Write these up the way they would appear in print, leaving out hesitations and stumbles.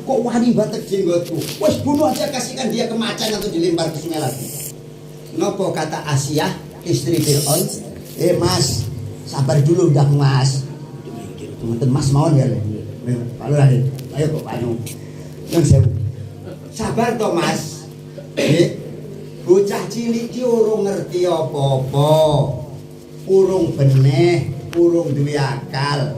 kok wani batek jenggotku. Wes bunuh aja, kasihkan dia ke macan atau dilempar ke sungai lagi. Nopo kata Asia istri Fir'aun, mas sabar dulu dah mas. Teman mas mawon ya. Kalau lagi, ayo kok panu. Yang sewu. Sabar toh mas. Bocah cilik ki urung ngerti apa-apa. Urung beneh, urung duwe akal.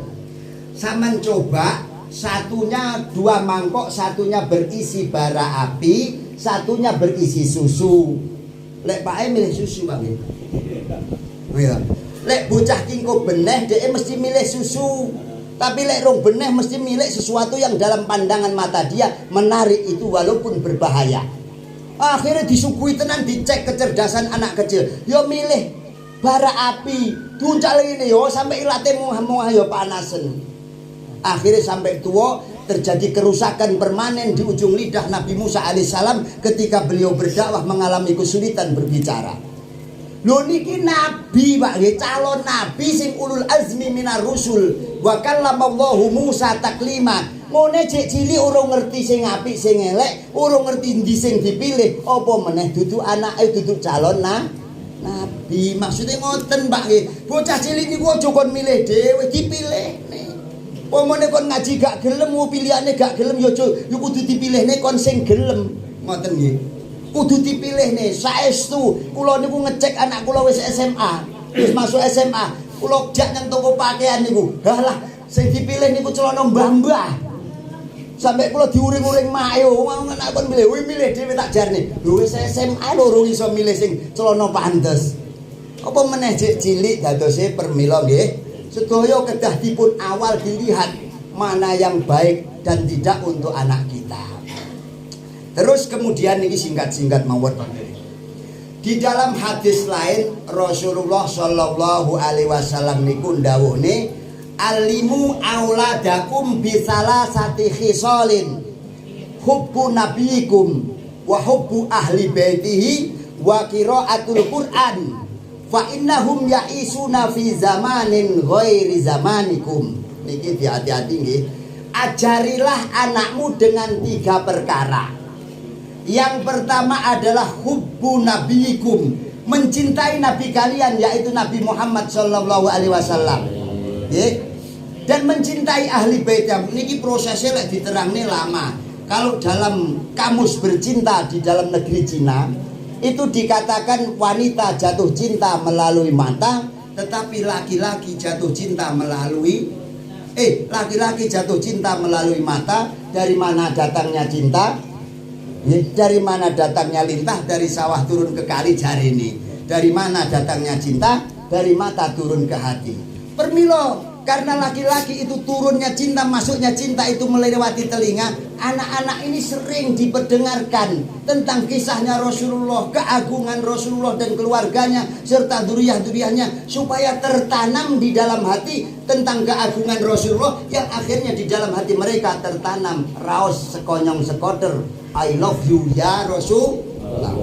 Saman coba satunya 2 mangkok, satunya berisi bara api, satunya berisi susu. Lek Pak milih susu Pak. Oh iya. Lek bocah kingko beneh dhek mesti milih susu. Tapi lek rong beneh mesti milih sesuatu yang dalam pandangan mata dia menarik itu walaupun berbahaya. Akhirnya disuguhi tenan, dicek kecerdasan anak kecil. Yo milih bara api, tuncak ini yo sampai ilate muah-muah yo panasen. Akhirnya sampai tua terjadi kerusakan permanen di ujung lidah Nabi Musa alaihissalam ketika beliau berdakwah mengalami kesulitan berbicara. Lho niki nabi Pak, calon nabi sing ulul azmi minar rusul. Wa kallamallahu Musa taklima. Ngene cek cilik urung ngerti sing apik sing elek, urung ngerti ndi sing dipilih, apa meneh dudu anake dudu calon nabi. Maksudnya ngoten Pak nggih. Bocah cilik niku aja kon milih dhewe, dipilih nih. Pomone kon ngaji gak gelem, pilihane gak gelem yo kudu dipilihne kon sing gelem. Ngoten nggih. Kudu dipilihne saestu. Kula niku ngecek anak kula wis SMA. Wis masuk SMA. Kula jak nang toko pakaian niku. Halah, sing dipilih niku celana mbah-mbah. Sampai kula diuring-uring mayo, mau anak kon milih, milih dhewe tak jarne. Lho wis SMA lho urung iso milih sing celana pantes. Apa meneh cilik dadose permila nggih. Sedaya kedah dipun awal dilihat mana yang baik dan tidak untuk anak kita. Terus kemudian ini singkat-singkat mawon. Di dalam hadis lain Rasulullah Shallallahu Alaihi Wasallam niku ndawuhne alimu auladakum bisalasati khisalin hubbu nabiyikum wa hubbu ahli baitihi wa qiraatul Qur'an. Fa innahum ya'isuna fi zamanin ghairi zamanikum. Niki hati-hati nggih. Ajarilah anakmu dengan 3 perkara. Yang pertama adalah hubbu nabiyikum, mencintai nabi kalian yaitu Nabi Muhammad sallallahu alaihi wasallam. Nggih. Dan mencintai ahli baitnya. Niki prosesnya lek diterangne lama. Kalau dalam kamus bercinta di dalam negeri Cina itu dikatakan wanita jatuh cinta melalui mata, tetapi laki-laki jatuh cinta melalui laki-laki jatuh cinta melalui mata. Dari mana datangnya cinta? Dari mana datangnya lintah? Dari sawah turun ke kali jari ini. Dari mana datangnya cinta? Dari mata turun ke hati. Permilo, karena laki-laki itu turunnya cinta, masuknya cinta itu melewati telinga. Anak-anak ini sering diperdengarkan tentang kisahnya Rasulullah, keagungan Rasulullah dan keluarganya serta duriah-duriahnya, supaya tertanam di dalam hati tentang keagungan Rasulullah, yang akhirnya di dalam hati mereka tertanam raos sekonyong sekoder, I love you ya Rasulullah.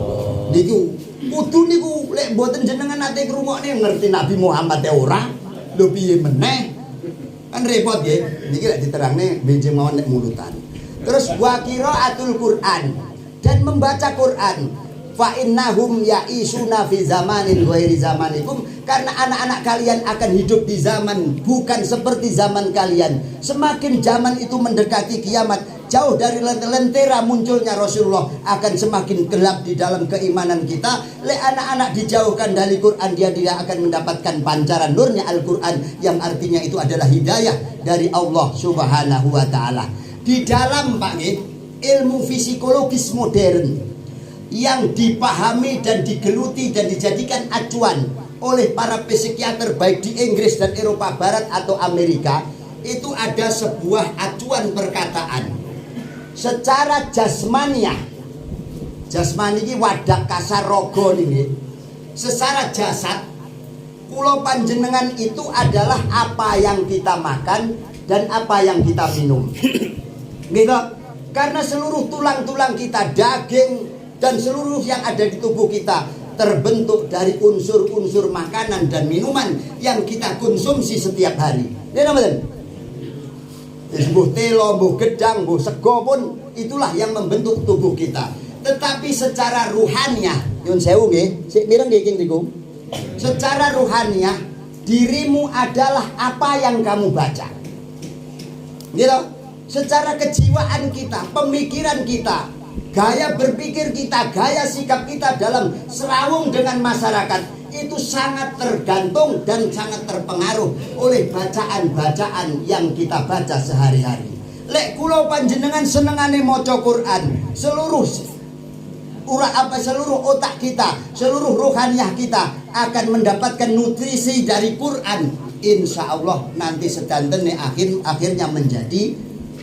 Niku kudu niku lek mboten jenengan nate krungokne ngerti Nabi Muhammad e ora, lho piye meneh? Kan repot nggih. Niki lek diterangne benjing mawon nek mulutan. Terus wa qiraatul Qur'an, dan membaca Quran. Fa innahum ya'isuna fi zamanin ghairi zamanikum, karena anak-anak kalian akan hidup di zaman bukan seperti zaman kalian. Semakin zaman itu mendekati kiamat, jauh dari lentera munculnya Rasulullah, akan semakin gelap di dalam keimanan kita. Anak-anak dijauhkan dari Quran, dia tidak akan mendapatkan pancaran nurnya Al-Quran, yang artinya itu adalah hidayah dari Allah Subhanahu wa ta'ala. Di dalam ilmu psikologis modern yang dipahami dan digeluti dan dijadikan acuan oleh para psikiater baik di Inggris dan Eropa Barat atau Amerika, itu ada sebuah acuan perkataan secara jasmania. Jasmani ini wadak kasar rogo ini. Secara jasad, kula panjenengan itu adalah apa yang kita makan dan apa yang kita minum. Gitu. Karena seluruh tulang-tulang kita, daging dan seluruh yang ada di tubuh kita terbentuk dari unsur-unsur makanan dan minuman yang kita konsumsi setiap hari. Ya, Mbuh telo, mbuh gedang, mbuh sego pun itulah yang membentuk tubuh kita. Tetapi secara ruhaniah, nyun sewu nggih, sik mireng nggih King Riku. Secara ruhaniah, dirimu adalah apa yang kamu baca. Gitu. Secara kejiwaan kita, pemikiran kita, gaya berpikir kita, gaya sikap kita dalam serawung dengan masyarakat itu sangat tergantung dan sangat terpengaruh oleh bacaan-bacaan yang kita baca sehari-hari. Lek kula panjenengan senengane maca Quran, seluruh otak kita, seluruh rohaniah kita akan mendapatkan nutrisi dari Quran. Insya Allah nanti sedanten akhirnya menjadi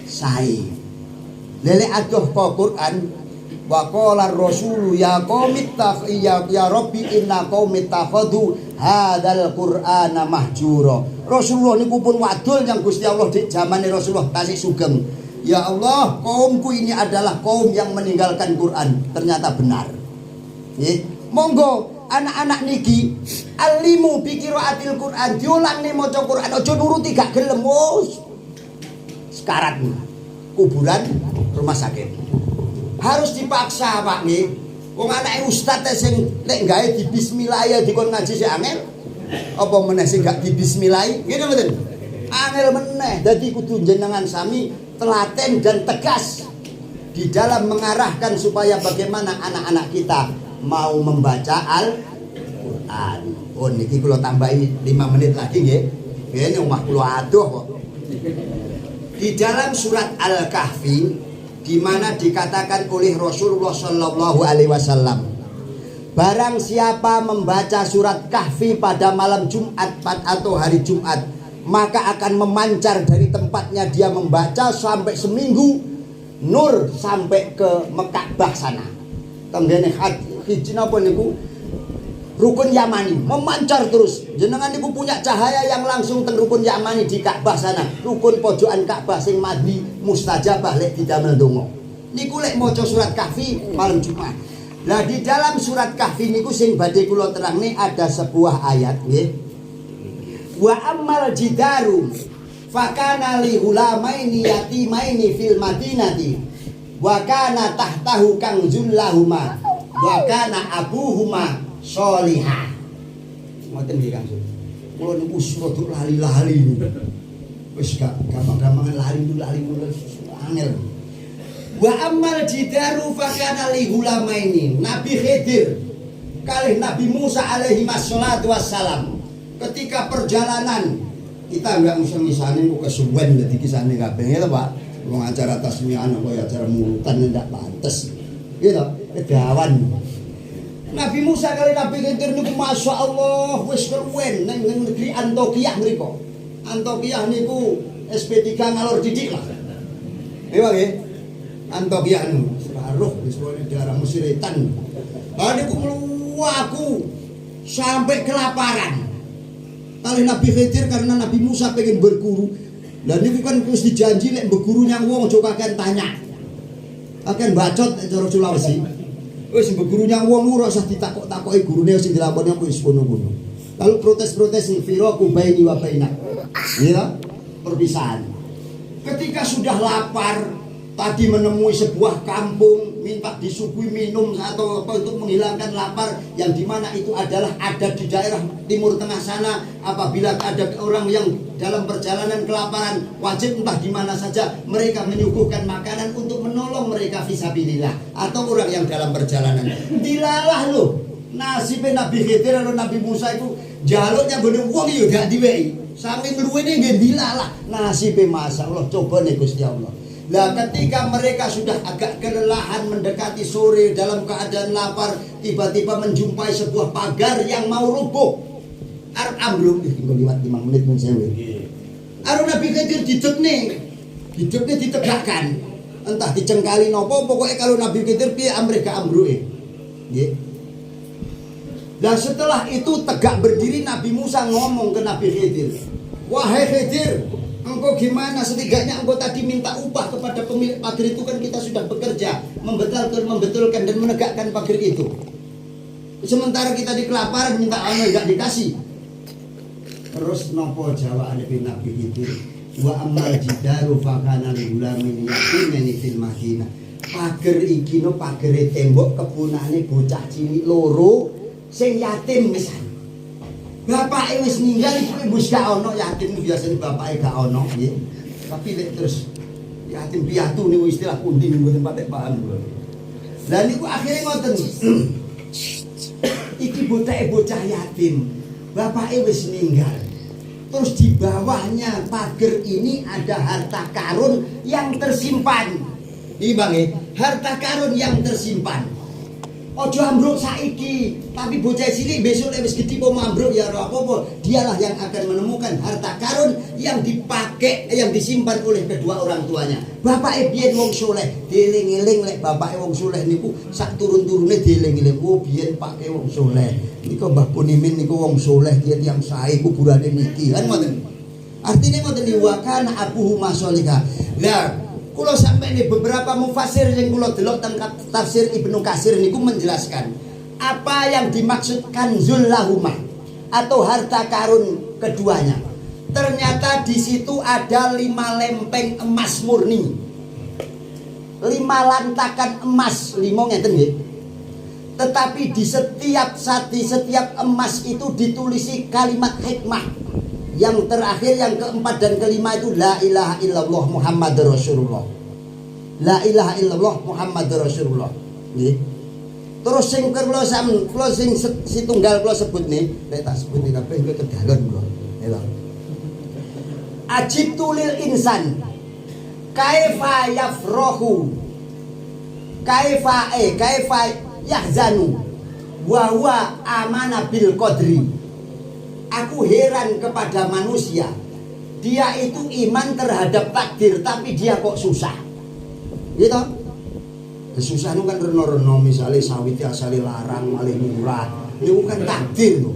sae. Lele adoh ko Quran wa qala ar-rasulu ya qaumit ya rabbi inna qaumit takhadhu hadzal qur'ana mahjura. Rasulullah niku pun wadul yang Gusti Allah di zamane Rasulullah kasih sugeng. Ya Allah, kaumku ini adalah kaum yang meninggalkan Quran. Ternyata benar. Monggo anak-anak niki alimu bi qiraatil Quran, diulang nih maca Quran, aja nuruti gak gelem wis. Sekarat kuburan rumah sakit. Harus dipaksa Pak nggih. Wong anake ustaz sing nek gawe di bismillah ya dikon ngaji sik angel. Apa meneh sing gak di bismillah? Ngene mboten. Angel meneh. Dadi kudu jenengan sami telaten dan tegas di dalam mengarahkan supaya bagaimana anak-anak kita mau membaca Al-Qur'an. Oh niki kula tambahi 5 menit lagi nggih. Ini omah kula adoh kok. Di dalam surat Al-Kahfi di mana dikatakan oleh Rasulullah Shallallahu Alaihi Wasallam, barang siapa membaca surat Kahfi pada malam Jumat atau hari Jumat, maka akan memancar dari tempatnya dia membaca sampai seminggu, nur sampai ke Mekah sana. Tenggene hiji napa niku rukun Yamani memancar terus. Jenengan niku punya cahaya yang langsung teng rukun Yamani di Ka'bah sana. Rukun pojokan Ka'bah sing madi mustajabah lek didamel donga. Niku lek maca surat Kahfi malam Jumat. Lah di dalam surat Kahfi niku sing badhe kula terangne ada sebuah ayat nggih. Wa ammal jidaru fakana li hulamaini yatimaini fil madinati wa kana tahtahu kanzul lahuma wa kana abuhuma sholihah. Ngoten nggih Kang. Kula niku rada lali-lali niku. Wis gak gampang-gampang lali angel. Wa ammal jidaru fakana li hulamaini. Nabi Khidir kalih Nabi Musa alaihi wassalatu wassalam ketika perjalanan, kita enggak misal-misalnya kok kesuwen dadi kisahne kabeh ya Pak. Wong acara tasmihan kaya acara mulutan ndak pantes. Gitu, kedawan. Nabi Musa kali Nabi Khidir niku masyaallah wis keruwen nang negeri Antiokhia mriku. Antiokhia niku SP3 ngalor didik lah. Iya nggih. Antiokhia niku separuh wis daerah Mesiritan. Lah niku mluwaku sampai kelaparan. Kali Nabi Khidir karena Nabi Musa pengen berguru. Dan ini kan harus dijanji lek berguru yang wong aja kakean tanya. Akan bacot cara Sulawesi. Wis berguru yang wong ora usah ditakok-takoki gurune sing dilakoni apa wis ngono-ngono. Lalu protes-protes sing firaku baini wa bainak. Ya, perpisahan. Ketika sudah lapar, tadi menemui sebuah kampung, minta disuguhi minum atau apa untuk menghilangkan lapar, yang dimana itu adalah ada di daerah timur tengah sana. Apabila ada orang yang dalam perjalanan kelaparan, wajib entah di mana saja mereka menyuguhkan makanan untuk menolong mereka fisabilillah, atau orang yang dalam perjalanan. Dilalah loh nasibnya Nabi Khidir atau Nabi Musa itu jaluknya bener wong yo gak diwehi. Saking luwene nggih dilalah nasibnya, masyaallah. Coba nih Gusti Allah. Lah ketika mereka sudah agak kelelahan mendekati sore dalam keadaan lapar, tiba-tiba menjumpai sebuah pagar yang mau roboh. Arep ambruk tinggal liwat 5 menit men sewe. Aru Nabi Khidir didekne ditegakkan. Entah dicengkali nopo, pokoknya kalau Nabi Khidir piye amrih gak ambruke. Nggih. Dan setelah itu tegak berdiri Nabi Musa ngomong ke Nabi Khidir, "Wahai Khidir, engkau gimana? Setidaknya engkau tadi minta upah kepada pemilik pagar itu, kan kita sudah bekerja membetulkan dan menegakkan pagar itu. Sementara kita di kelaparan minta amal gak dikasih." Terus nopo jawab Nabi Khidir, Wa amal jidaru fakana ligulamin yatimeni fil madinah. Pager iki no pagere tembok kebunane bocah cilik loro sing yatim pisan. Bapake wis ninggal, ibu wis gak ono, yatim biasane bapake gak ono nggih. Tapi lek terus yatim piatu niku istilah pundi mboten patek paham kula. Lah niku akhire ngoten. Iki bocah yatim. Bapake wis ninggal. Terus di bawahnya pager ini ada harta karun yang tersimpan. Iki Bang, harta karun yang tersimpan. Ojo ambruk saiki, tapi bocah cilik besok lek wis gedhe mau ambruk ya ora apa-apa. Dialah yang akan menemukan harta karun yang dipakai, yang disimpan oleh kedua orang tuanya. Bapake biyen wong saleh, dieling-eling lek bapake wong saleh niku sak turun-turune dieling-eling. Oh biyen pake wong saleh. Niku Mbah Punimin niku wong saleh, dia tiyang sae kuburane niki. Kan ngoten. Artine ngoten iki wa kana abuhu masolihah. Lah kula sampai nih beberapa mufasir yang kula delok tentang tafsir Ibnu Katsir niku menjelaskan apa yang dimaksud kanzul lahuma atau harta karun keduanya. Ternyata di situ ada 5 lempeng emas murni, 5 lantakan emas, 5 ngeten nggih. Tetapi di setiap emas itu ditulisi kalimat hikmah. Yang terakhir, yang keempat dan kelima itu la ilaha illallah Muhammadur Rasulullah. La ilaha illallah Muhammadur Rasulullah. Nggih. Terus sing kula sing setunggal kula sebut nih, nek tak sebut iki kabeh iki kedalon kula. Ya. Ajibtu lil insan kaifa yafrahu kaifa yahzanu wa huwa amana bil qadri. Aku heran kepada manusia. Dia itu iman terhadap takdir, tapi dia kok susah. Gitu. Susah itu kan reno-reno, misalnya sawit asale larang malih murah. Itu kan takdir loh.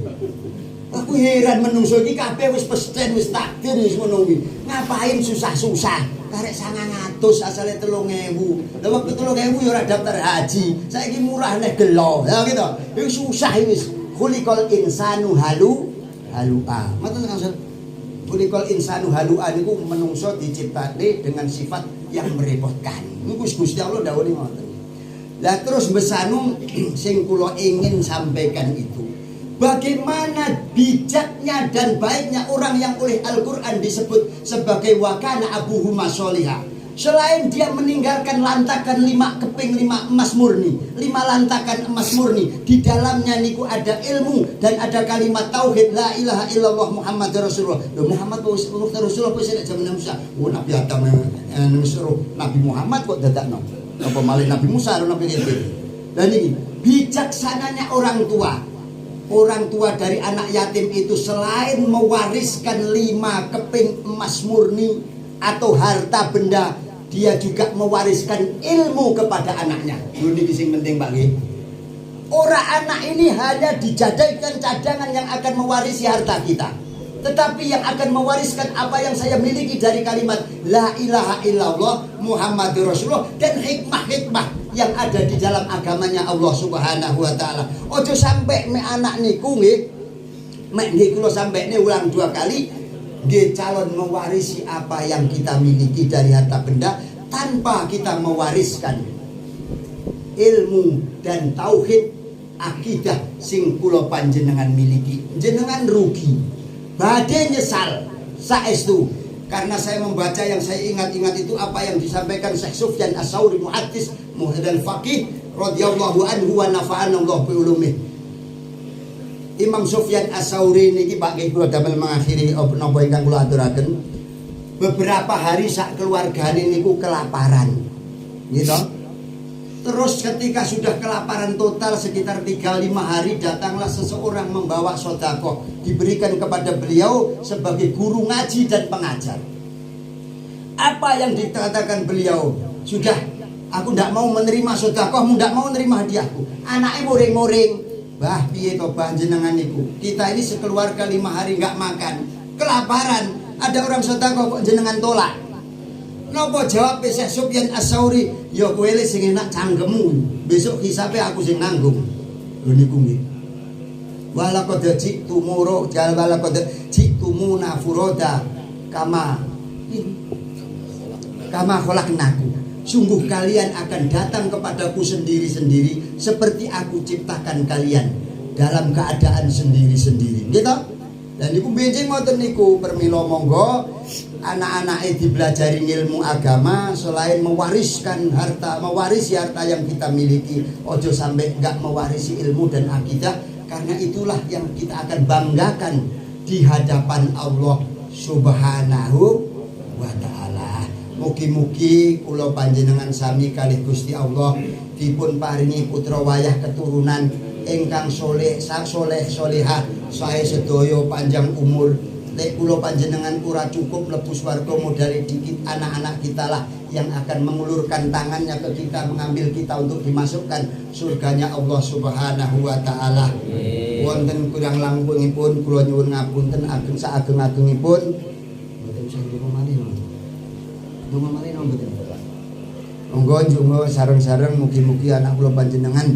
Aku heran menungso iki kabeh wis pesten, wis takdir wis ngono kuwi. Ngapain susah-susah? Karek 900 asale 3000. Lah waktu 3000 ya ora daftar haji. Saiki murah nek gelo. Ya gitu. Iku susah wis. Khuliqal insanu halua. Mboten maksud kulikul insanu halua niku menungso diciptakne dengan sifat yang merepotkan. Niku Gusti Allah dawuhe ngoten. Lah terus besanu sing kula ingin sampaikan itu, bagaimana bijaknya dan baiknya orang yang oleh Al-Qur'an disebut sebagai wakana abuhu masolihah. Selain dia meninggalkan lantakan 5 keping 5 emas murni, 5 lantakan emas murni, di dalamnya niku ada ilmu dan ada kalimat tauhid la ilaha illallah Muhammadur Rasulullah. Loh Muhammad Rasulullah kok sing zaman Musa. Oh Nabi Adam Nabi Muhammad kok dadakno. Apa malih Nabi Musa Nabi gitu. Dan ini bijaksananya orang tua. Orang tua dari anak yatim itu selain mewariskan 5 keping emas murni atau harta benda, dia juga mewariskan ilmu kepada anaknya. Ini sing penting Pak nggih. Orang anak ini hanya dijadikan cadangan yang akan mewarisi harta kita, tetapi yang akan mewariskan apa yang saya miliki dari kalimat la ilaha illallah Muhammadur Rasulullah dan hikmah-hikmah yang ada di dalam agamanya Allah Subhanahu wa taala. Ojo sampai me anak niku nggih, mek nggih kula sampai ulang 2 kali. Dia calon mewarisi apa yang kita miliki dari harta benda tanpa kita mewariskan ilmu dan tauhid akidah sing kula panjenengan miliki. Jenengan rugi, badhe nyesal saestu. Karena saya membaca yang saya ingat-ingat itu apa yang disampaikan Syekh Sufyan Ats-Tsauri muhaddits dan faqih radhiyallahu anhu wa nafa'ana Allah bi ulumih. Imam Sufyan Ats-Tsauri niki Pak Ki kula damel mengakhiri napa ingkang kula aturaken. Beberapa hari sak keluargane niku kelaparan. Gitu. Terus ketika sudah kelaparan total sekitar 3-5 hari, datanglah seseorang membawa sedekah diberikan kepada beliau sebagai guru ngaji dan pengajar. Apa yang dikatakan beliau? Sudah, aku tidak mau menerima sedekahmu, tidak mau menerima hadiahku. Anaknya muring-muring. Bah piye to panjenengan niku? Kita ini sekeluarga 5 hari enggak makan, kelaparan. Ada orang sedekah kok jenengan tolak. Napa jawab Syekh Sufyan Ats-Tsauri? Ya kowe le sing enak cangkemmu. Besok hisabe aku sing nanggung. Lho niku nggih. Walaqad ji'tumuna furoda kama Kama khalaqnakum. Sungguh kalian akan datang kepadaku sendiri-sendiri seperti aku ciptakan kalian dalam keadaan sendiri-sendiri. Gitu. Dan niku benjing ngoten niku permila monggo anak-anak dibelajari ilmu agama selain mewariskan harta, mewarisi harta yang kita miliki, ojo sampai enggak mewarisi ilmu dan akidah, karena itulah yang kita akan banggakan di hadapan Allah Subhanahu wa taala. Mugi-mugi kula panjenengan sami kalih Gusti Allah dipun paringi putra wayah keturunan ingkang soleh soleha sae sedaya panjang umur. Lek kula panjenengan ora cukup mlebu swarga modale dikit, anak-anak kita lah yang akan mengulurkan tangannya ke kita, mengambil kita untuk dimasukkan surganya Allah Subhanahu wa taala. Wonten kurang langkungipun kula nyuwun ngapunten ageng saageng-agengipun. Mboten usah donga malih mboten. Monggo njungo sareng-sareng mugi-mugi anak kula panjenengan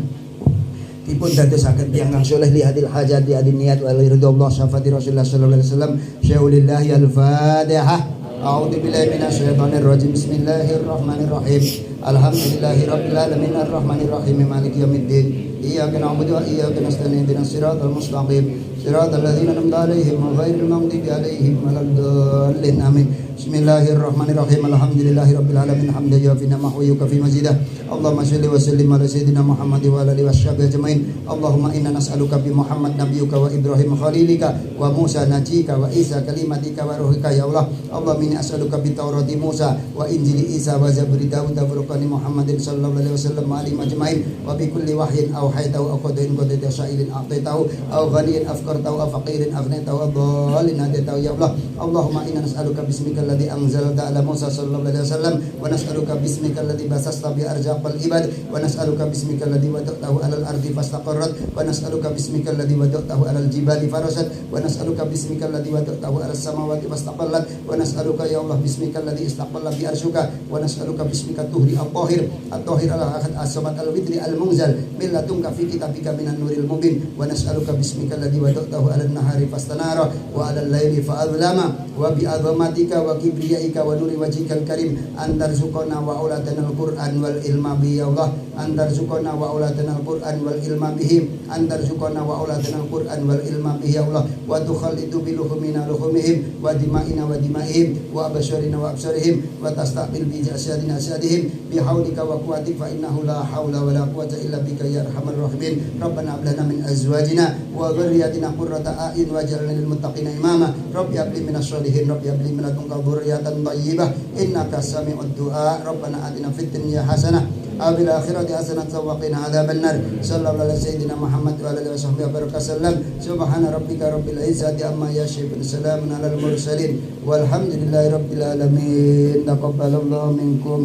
dipun dadosaken tiyang kang saleh li hadil hajat di adin niat wal ridha syafati Rasulullah sallallahu alaihi wasallam. Syaulillahi al-Fatihah. A'udzu billahi minasyaitonir rajim. Bismillahirrahmanirrahim. Alhamdulillahirabbil alamin arrahmanir rahim maliki yaumiddin. Iyyaka na'budu wa iyyaka nasta'in ihdinas siratal mustaqim. Siratal ladzina an'amta 'alaihim ghairil maghdubi 'alaihim waladdallin. Amin. Bismillahirrahmanirrahim. Alhamdulillahirabbil alamin hamdan yafi namahu yukafi mazidah. Allahumma shalli wa sallim ala sayyidina Muhammad wa ala alihi washabihi ajmain. Allahumma inna nas'aluka bi Muhammad nabiyyuka wa Ibrahim khalilika wa Musa najika wa Isa kalimatika wa ruhika ya Allah. Allahumma inni as'aluka bi Taurati Musa wa Injili Isa wa Zaburi Daud wa furqani Muhammadin sallallahu alaihi wasallam wa alihi ajmain wa bi kulli wahyin aw haitahu aw qadain qadaita sa'ilin a'taitahu aw ghaniyin afqartahu aw faqirin aghnaytahu aw dhalin hadaitahu ya Allah. Allahumma inna nas'aluka bismika alladhi anzalta ala Musa sallallahu alaihi wasallam wa nas'aluka bismika alladhi basasta bi arjaqal ibad wa nas'aluka bismika alladhi wada'tahu ala al-ardi fastaqarrat wa nas'aluka bismika alladhi wada'tahu ala al-jibali farasat wa nas'aluka bismika alladhi wada'tahu ala as-samawati fastaqallat wa nas'aluka ya Allah bismika alladhi istaqalla bi arshuka wa nas'aluka bismika tuhri al-tahir at-tahir al-ahad as-samad al-widri al-munzal min ladunka fi kitabika minan nuril mubin wa nas'aluka bismika alladhi wada'tahu ala an-nahari fastanara wa ala al-laili fa'adlama wa bi azamatika wa kibriyaika wa nuri wajhikal karim antarzuqana wa auladana al-Qur'an wal ilma bi ya Allah antarzuqana wa auladana al-Qur'an wal ilma bihim antarzuqana wa auladana al-Qur'an wal ilma bi ya Allah wa tukhallidu bi luhumina luhumihim wa dima'ina wa dima'ihim wa absharina wa absarihim wa tastaqbil bi jasadina asadihim bi haulika wa quwwatik fa innahu la haula wa la quwwata illa bika ya arhamar rahimin. Rabbana hab lana min azwajina wa dhurriyyatina qurrata a'yun waj'alna lil muttaqina imama. Rabbi hab li minas sholihin rabbi hab li min ladunka dhurriyyatan thayyibah innaka sami'ud du'a. Rabbana atina fid dunya hasanah wa fil akhirati hasanah wa qina adzabannar. Sallallahu alaihi sayyidina Muhammad wa alihi washabbihi wabarakatuh. Subhana rabbika rabbil izzati amma yasifun salamun alal mursalin walhamdulillahi rabbil alamin. Taqabbalallahu minkum.